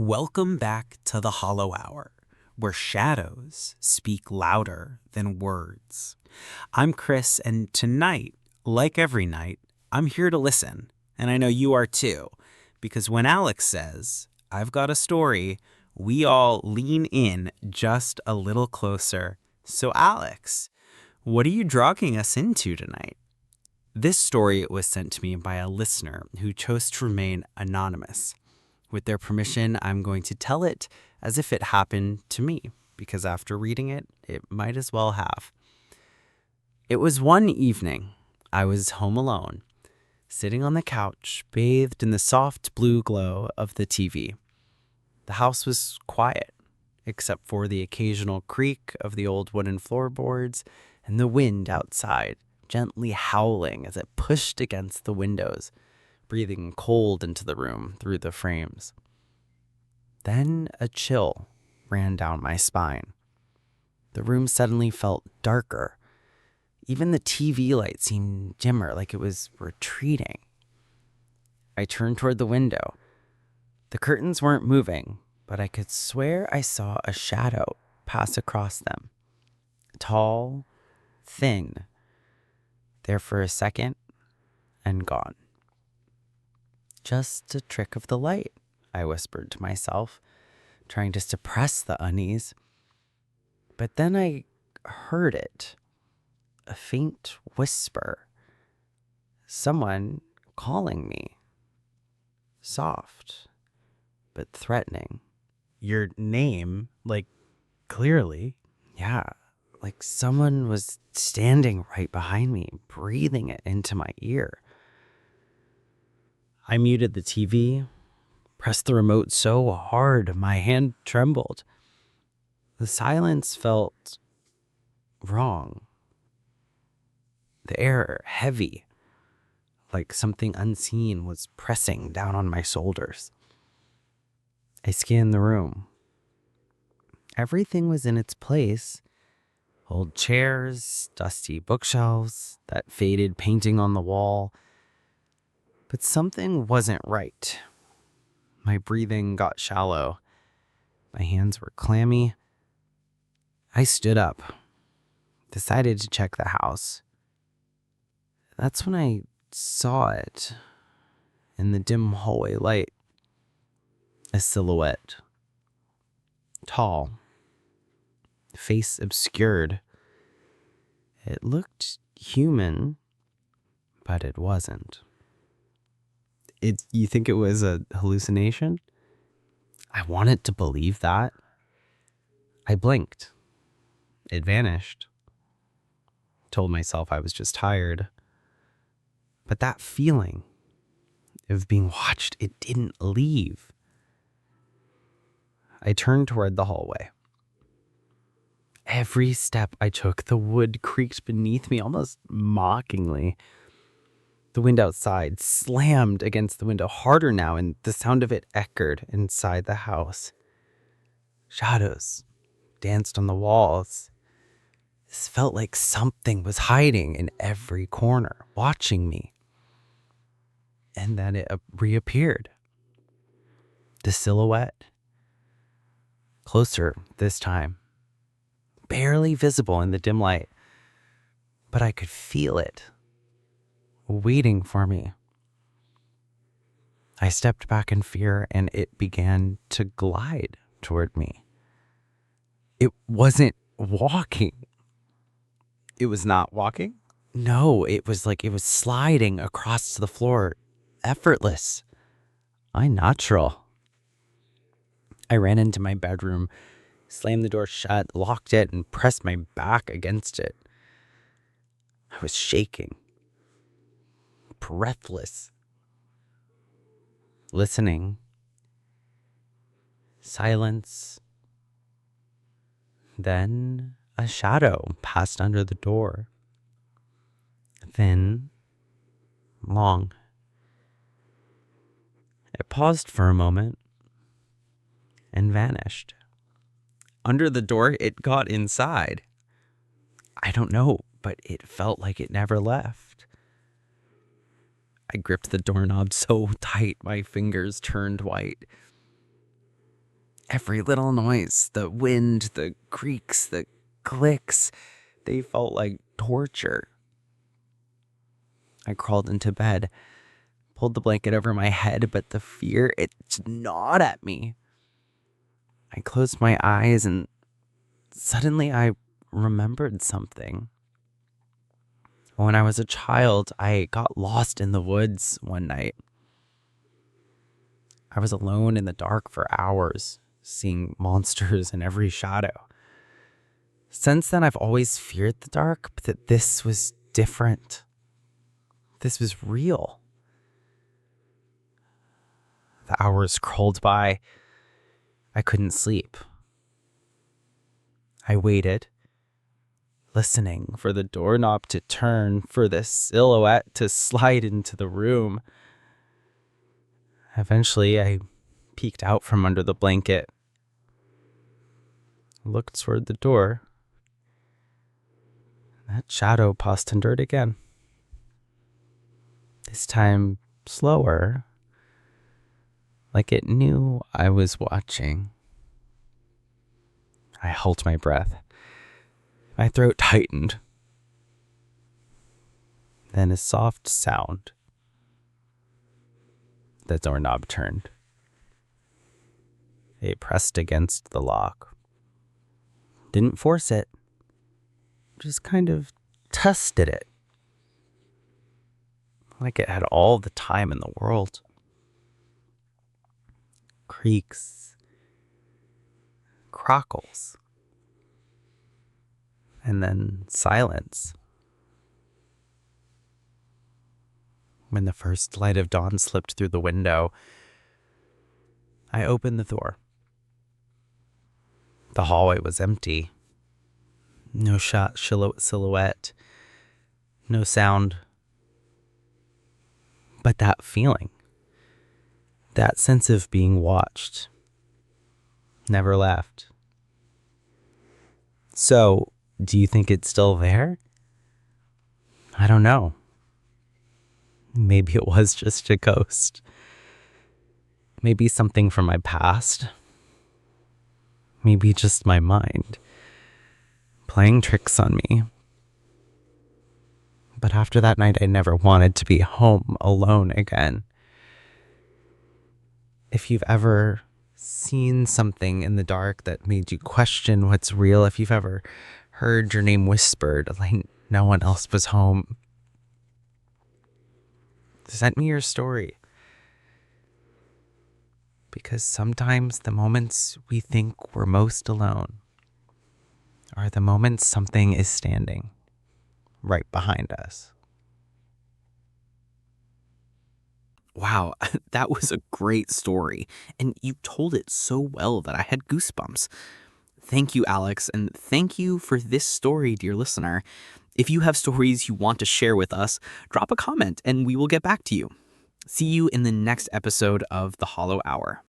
Welcome back to the Hollow Hour, where shadows speak louder than words. I'm Chris, and tonight, like every night, I'm here to listen. And I know you are too, because when Alex says, I've got a story, we all lean in just a little closer. So Alex, what are you dragging us into tonight? This story was sent to me by a listener who chose to remain anonymous. With their permission, I'm going to tell it as if it happened to me, because after reading it, it might as well have. It was one evening. I was home alone, sitting on the couch, bathed in the soft blue glow of the TV. The house was quiet, except for the occasional creak of the old wooden floorboards and the wind outside, gently howling as it pushed against the windows, breathing cold into the room through the frames. Then a chill ran down my spine. The room suddenly felt darker. Even the TV light seemed dimmer, like it was retreating. I turned toward the window. The curtains weren't moving, but I could swear I saw a shadow pass across them. Tall, thin, there for a second, and gone. Just a trick of the light, I whispered to myself, trying to suppress the unease. But then I heard it, a faint whisper. Someone calling me. Soft, but threatening. Your name, clearly. Yeah, like someone was standing right behind me, breathing it into my ear. I muted the TV, pressed the remote so hard my hand trembled. The silence felt wrong. The air heavy, like something unseen was pressing down on my shoulders. I scanned the room. Everything was in its place. Old chairs, dusty bookshelves, that faded painting on the wall. But something wasn't right. My breathing got shallow. My hands were clammy. I stood up, decided to check the house. That's when I saw it in the dim hallway light. A silhouette. Tall. Face obscured. It looked human, but it wasn't. You think it was a hallucination? I wanted to believe that. I blinked. It vanished. Told myself I was just tired. But that feeling of being watched, it didn't leave. I turned toward the hallway. Every step I took, the wood creaked beneath me almost mockingly. The wind outside slammed against the window harder now, and the sound of it echoed inside the house. Shadows danced on the walls. This felt like something was hiding in every corner, watching me. And then it reappeared. The silhouette. Closer this time. Barely visible in the dim light. But I could feel it. Waiting for me. I stepped back in fear, and it began to glide toward me. It wasn't walking. It was not walking? No, it was like it was sliding across the floor, effortless, unnatural. I ran into my bedroom, slammed the door shut, locked it, and pressed my back against it. I was shaking. Breathless. Listening. Silence. Then a shadow passed under the door. Thin. Long. It paused for a moment and vanished. Under the door, it got inside. I don't know, but it felt like it never left. I gripped the doorknob so tight my fingers turned white. Every little noise, the wind, the creaks, the clicks, they felt like torture. I crawled into bed, pulled the blanket over my head, but the fear, it gnawed at me. I closed my eyes and suddenly I remembered something. When I was a child, I got lost in the woods one night. I was alone in the dark for hours, seeing monsters in every shadow. Since then, I've always feared the dark, but that this was different. This was real. The hours crawled by. I couldn't sleep. I waited, listening for the doorknob to turn, for the silhouette to slide into the room. Eventually, I peeked out from under the blanket, looked toward the door. That shadow paused and endured again. This time, slower, like it knew I was watching. I held my breath. My throat tightened. Then a soft sound. The doorknob turned. It pressed against the lock. Didn't force it. Just kind of tested it. Like it had all the time in the world. Creaks. Crockles. And then silence. When the first light of dawn slipped through the window, I opened the door. The hallway was empty. No silhouette. No sound. But that feeling, that sense of being watched, never left. So, do you think it's still there? I don't know. Maybe it was just a ghost. Maybe something from my past. Maybe just my mind playing tricks on me. But after that night, I never wanted to be home alone again. If you've ever seen something in the dark that made you question what's real, if you've ever heard your name whispered like no one else was home, send me your story. Because sometimes the moments we think we're most alone are the moments something is standing right behind us. Wow, that was a great story, and you told it so well that I had goosebumps. Thank you, Alex, and thank you for this story, dear listener. If you have stories you want to share with us, drop a comment and we will get back to you. See you in the next episode of The Hollow Hour.